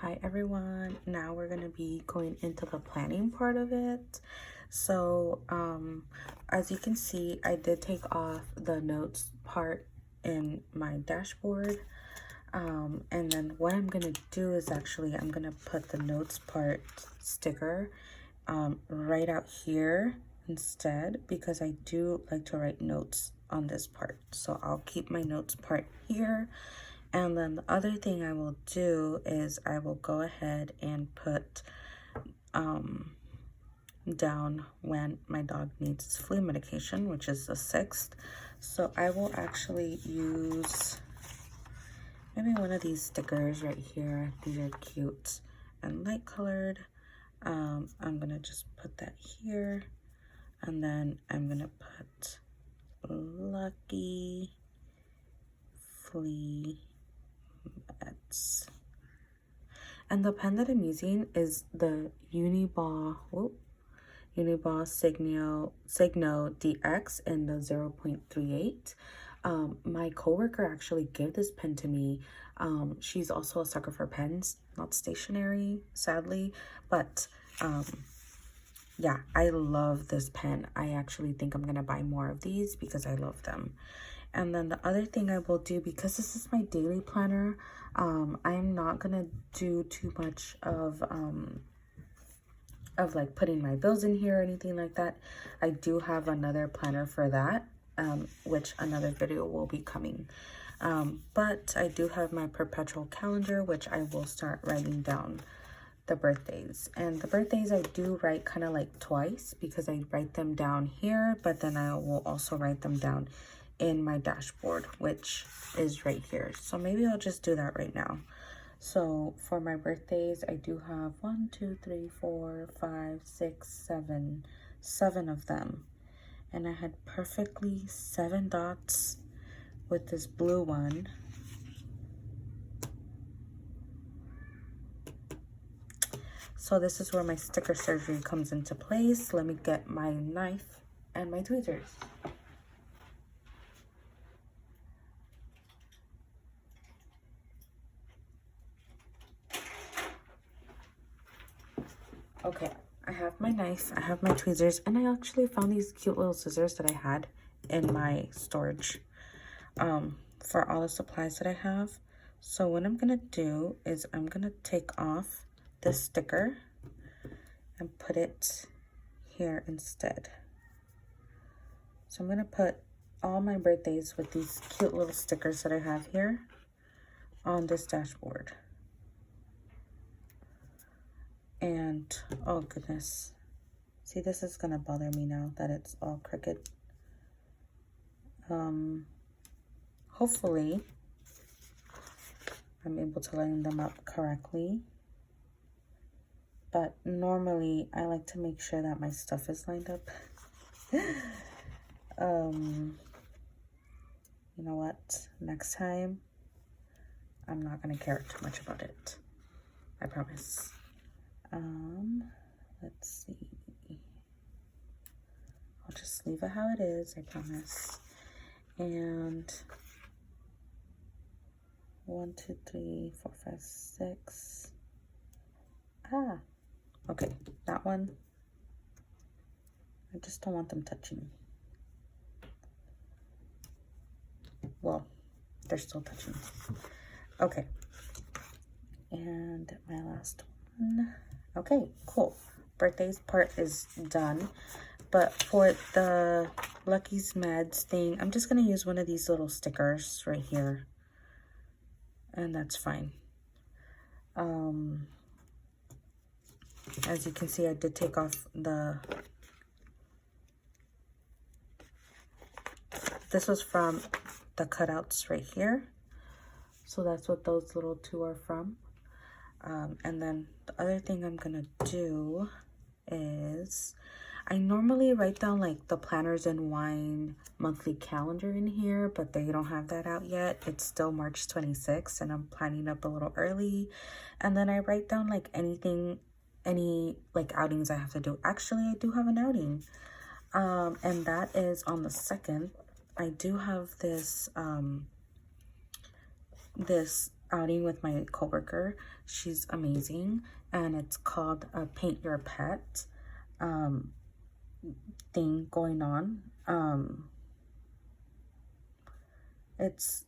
Hi everyone, now we're going to be going into the planning part of it. So as you can see, I did take off the notes part in my dashboard, and then what I'm going to do is actually I'm going to put the notes part sticker right out here instead, because I do like to write notes on this part. So I'll keep my notes part here. And then the other thing I will do is I will go ahead and put down when my dog needs his flea medication, which is the 6th. So I will actually use maybe one of these stickers right here. These are cute and light colored. I'm gonna just put that here, and then I'm gonna put Lucky Flea Meds. And the pen that I'm using is the Uniball Signo DX in the 0.38. My coworker actually gave this pen to me. She's also a sucker for pens, not stationery, sadly, but yeah, I love this pen. I actually think I'm gonna buy more of these because I love them. And then the other thing I will do, because this is my daily planner, I'm not gonna do too much of like putting my bills in here or anything like that. I do have another planner for that, which another video will be coming. But I do have my perpetual calendar, which I will start writing down the birthdays. And the birthdays I do write kind of like twice, because I write them down here, but then I will also write them down in my dashboard, which is right here. So maybe I'll just do that right now. So for my birthdays, I do have 1, 2, 3, 4, 5, 6, 7 of them. And I had perfectly 7 dots with this blue one. So this is where my sticker surgery comes into place. Let me get my knife and my tweezers. Okay, I have my knife, I have my tweezers, and I actually found these cute little scissors that I had in my storage for all the supplies that I have. So what I'm gonna do is I'm gonna take off this sticker and put it here instead. So I'm gonna put all my birthdays with these cute little stickers that I have here on this dashboard. And oh goodness, see, this is gonna bother me now that it's all crooked. Hopefully I'm able to line them up correctly, but normally I like to make sure that my stuff is lined up. You know what, next time I'm not gonna care too much about it, I promise. Let's see. I'll just leave it how it is, I promise. And 1, 2, 3, 4, 5, 6. Okay, that one. I just don't want them touching. Well, they're still touching. Okay. And my last one. Okay, cool. Birthdays part is done. But for the Lucky's Meds thing, I'm just going to use one of these little stickers right here. And that's fine. As you can see, I did take off this was from the cutouts right here. So that's what those little 2 are from. And then the other thing I'm gonna do is I normally write down like the Planners and Wine monthly calendar in here, but they don't have that out yet. It's still March 26th and I'm planning up a little early. And then I write down like any like outings I have to do. Actually, I do have an outing. And that is on the 2nd. I do have this outing with my coworker. She's amazing, and it's called a Paint Your Pet thing going on. It's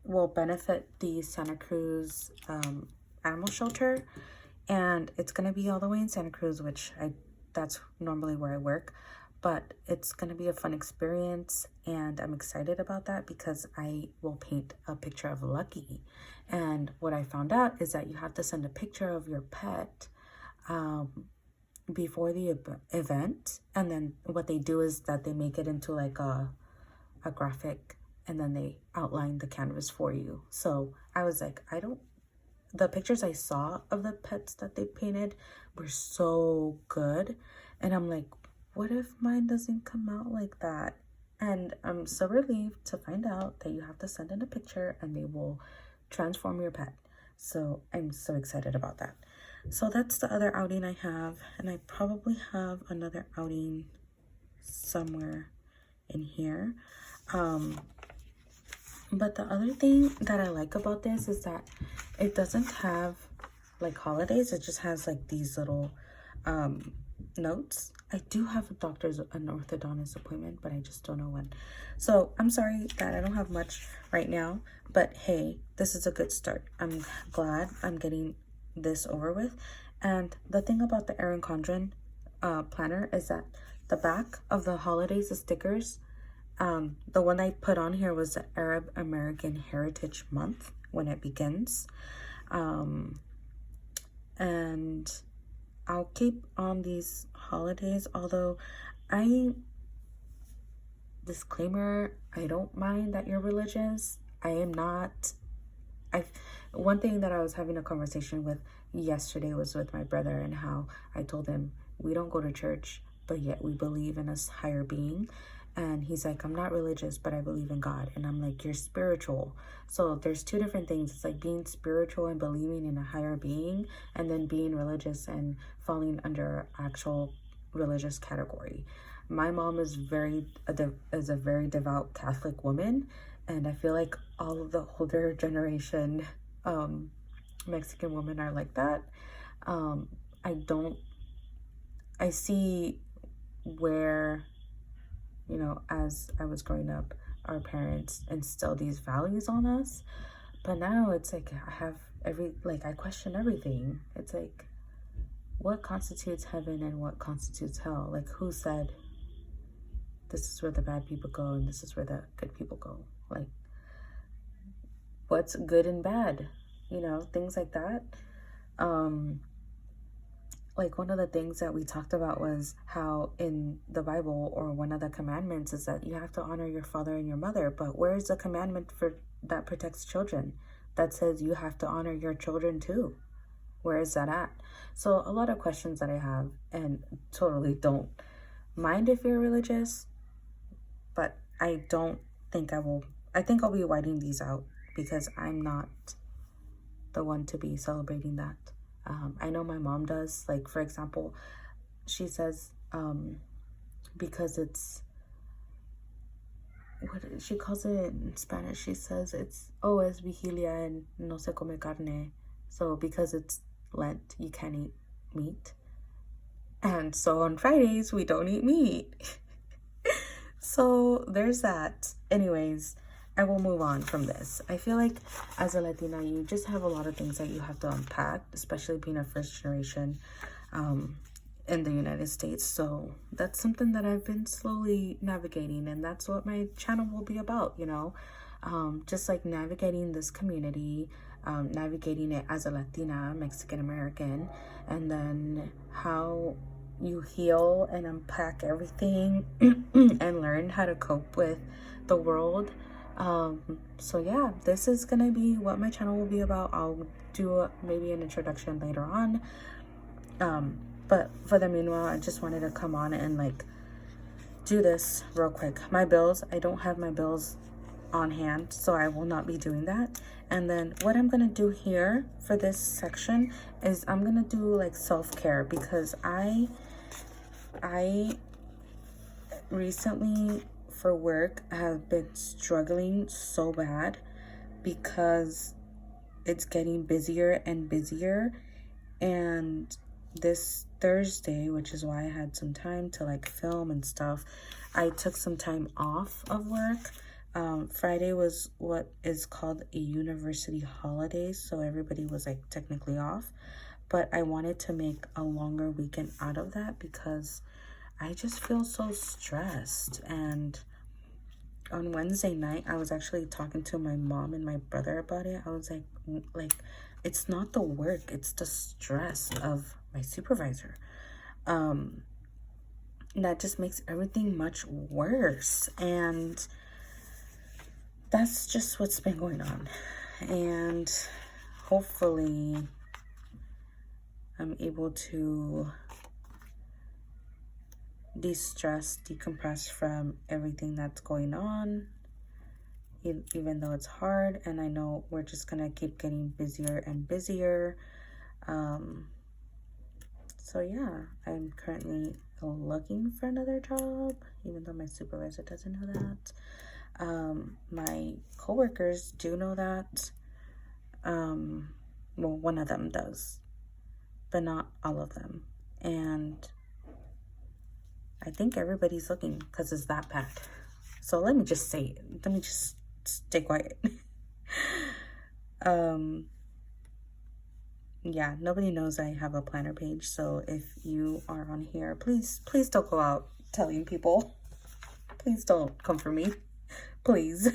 will benefit the Santa Cruz animal shelter, and it's gonna be all the way in Santa Cruz, which that's normally where I work, but it's gonna be a fun experience, and I'm excited about that because I will paint a picture of Lucky. And what I found out is that you have to send a picture of your pet before the event, and then what they do is that they make it into like a graphic, and then they outline the canvas for you. So I was like, the pictures I saw of the pets that they painted were so good, and I'm like, what if mine doesn't come out like that? And I'm so relieved to find out that you have to send in a picture and they will transform your pet. So I'm so excited about that. So that's the other outing I have, and I probably have another outing somewhere in here. But the other thing that I like about this is that it doesn't have like holidays. It just has like these little notes. I do have an orthodontist appointment, but I just don't know when. So I'm sorry that I don't have much right now, but hey, this is a good start. I'm glad I'm getting this over with. And the thing about the Erin Condren planner is that the back of the holidays, the stickers, the one I put on here was the Arab American Heritage Month when it begins. And I'll keep on these holidays, although disclaimer, I don't mind that you're religious. I am not. One thing that I was having a conversation with yesterday was with my brother, and how I told him we don't go to church, but yet we believe in a higher being. And he's like, I'm not religious, but I believe in God. And I'm like, you're spiritual. So there's two different things. It's like being spiritual and believing in a higher being, and then being religious and falling under actual religious category. My mom is a very devout Catholic woman, and I feel like all of the older generation Mexican women are like that. I see where, you know, as I was growing up, our parents instilled these values on us, but now it's like I question everything. It's like, what constitutes heaven and what constitutes hell? Like, who said this is where the bad people go and this is where the good people go? Like, what's good and bad? You know, things like that. Like, one of the things that we talked about was how in the Bible, or one of the commandments, is that you have to honor your father and your mother. But where's the commandment that protects children that says you have to honor your children too? Where is that at? So a lot of questions that I have, and totally don't mind if you're religious, but I don't think I will. I think I'll be whiting these out because I'm not the one to be celebrating that. I know my mom does. Like, for example, she says, because it's, what she calls it in Spanish, she says es vigilia and no se come carne. So because it's Lent, you can't eat meat. And so on Fridays, we don't eat meat. So there's that. Anyways, I will move on from this. I feel like as a Latina, you just have a lot of things that you have to unpack, especially being a first generation in the United States. So that's something that I've been slowly navigating, and that's what my channel will be about, you know, just like navigating this community, navigating it as a Latina, Mexican American, and then how you heal and unpack everything and learn how to cope with the world. So yeah, this is gonna be what my channel will be about. I'll do maybe an introduction later on, but for the meanwhile, I just wanted to come on and like do this real quick. My bills, I don't have my bills on hand, so I will not be doing that. And then what I'm gonna do here for this section is I'm gonna do like self-care, because I recently for work have been struggling so bad because it's getting busier and busier. And this Thursday, which is why I had some time to like film and stuff, I took some time off of work. Friday was what is called a university holiday, so everybody was like technically off. But I wanted to make a longer weekend out of that because I just feel so stressed. And on Wednesday night, I was actually talking to my mom and my brother about it. I was like, it's not the work, it's the stress of my supervisor. That just makes everything much worse. And that's just what's been going on. And hopefully I'm able to de-stress, decompress from everything that's going on, even though it's hard. And I know we're just gonna keep getting busier and busier. So yeah, I'm currently looking for another job, even though my supervisor doesn't know that. My coworkers do know that. Well, one of them does, but not all of them. And I think everybody's looking because it's that bad. So let me just say it. Let me just stay quiet. Yeah, nobody knows I have a planner page. So if you are on here, please don't go out telling people. Please don't come for me. Please.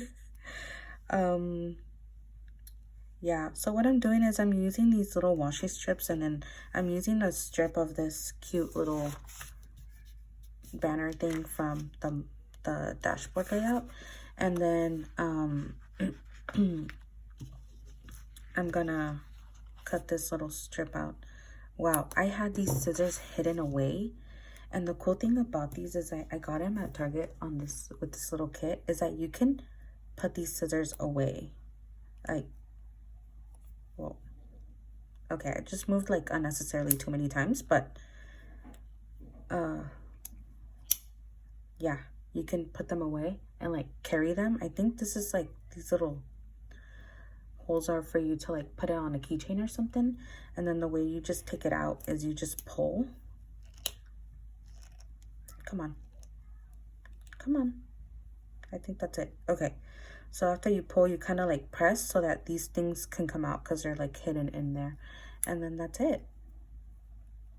Yeah, so what I'm doing is I'm using these little washi strips, and then I'm using a strip of this cute little banner thing from the dashboard layout. And then I'm gonna cut this little strip out. Wow, I had these scissors hidden away. And the cool thing about these is I got them at Target on this with this little kit, is that you can put these scissors away. Well, okay, I just moved like unnecessarily too many times, but yeah, you can put them away and like carry them. I think this is like, these little holes are for you to like put it on a keychain or something. And then the way you just take it out is you just pull. Come on. I think that's it. Okay, so after you pull, you kind of like press so that these things can come out because they're like hidden in there. And then that's it.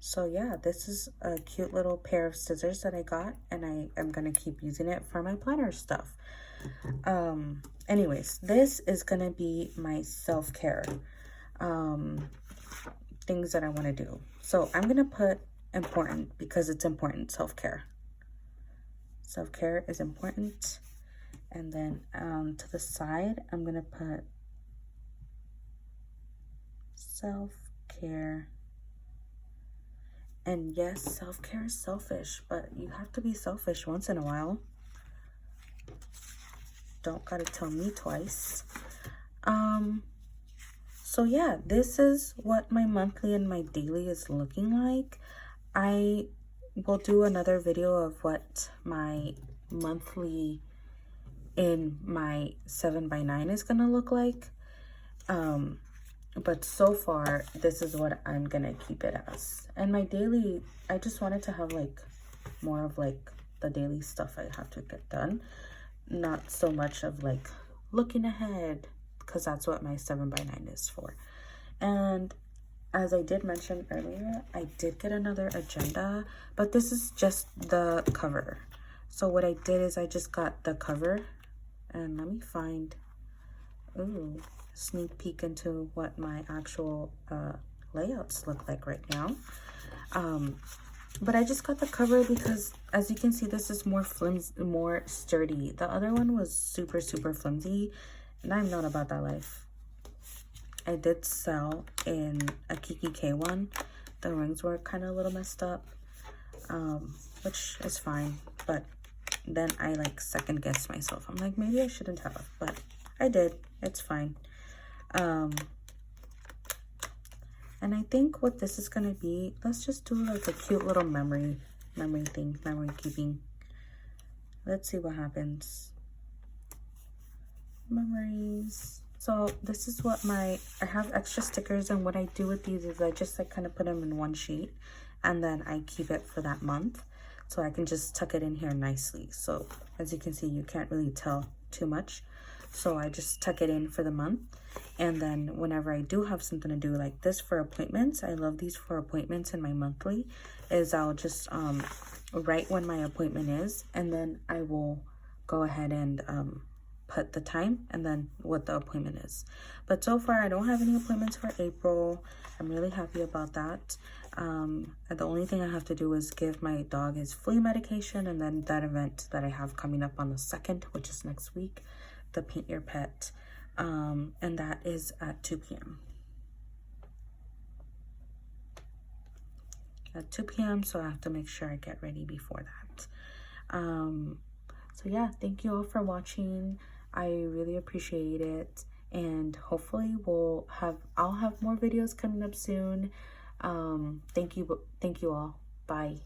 So yeah, this is a cute little pair of scissors that I got, and I am gonna keep using it for my planner stuff. Anyways, this is gonna be my self-care things that I want to do. So I'm gonna put important because it's important. Self-care is important. And then to the side, I'm gonna put self-care. And yes, self-care is selfish, but you have to be selfish once in a while. Don't gotta tell me twice. So yeah, this is what my monthly and my daily is looking like. I will do another video of what my monthly in my 7x9 is gonna look like. But so far, this is what I'm gonna keep it as. And my daily, I just wanted to have like more of like the daily stuff I have to get done. Not so much of like looking ahead, because that's what my 7x9 is for. And as I did mention earlier, I did get another agenda, but this is just the cover. So what I did is I just got the cover, and let me find, ooh, sneak peek into what my actual layouts look like right now. But I just got the cover because, as you can see, this is more more sturdy. The other one was super flimsy, and I'm not about that life. I did sell in a Kiki K one. The rings were kind of a little messed up, which is fine. But then I like second guessed myself. I'm like, maybe I shouldn't have, but I did. It's fine. And I think what this is gonna be, let's just do like a cute little memory thing, memory keeping. Let's see what happens. Memories. So this is what I have extra stickers, and what I do with these is I just like kind of put them in one sheet, and then I keep it for that month, so I can just tuck it in here nicely. So as you can see, you can't really tell too much, so I just tuck it in for the month. And then whenever I do have something to do like this for appointments, I love these for appointments in my monthly, is I'll just write when my appointment is, and then I will go ahead and put the time and then what the appointment is. But so far I don't have any appointments for April. I'm really happy about that. The only thing I have to do is give my dog his flea medication, and then that event that I have coming up on the 2nd, which is next week, the Paint Your Pet, and that is at 2 p.m. At 2 p.m. so I have to make sure I get ready before that. So yeah, thank you all for watching. I really appreciate it, and hopefully I'll have more videos coming up soon. Thank you all. Bye.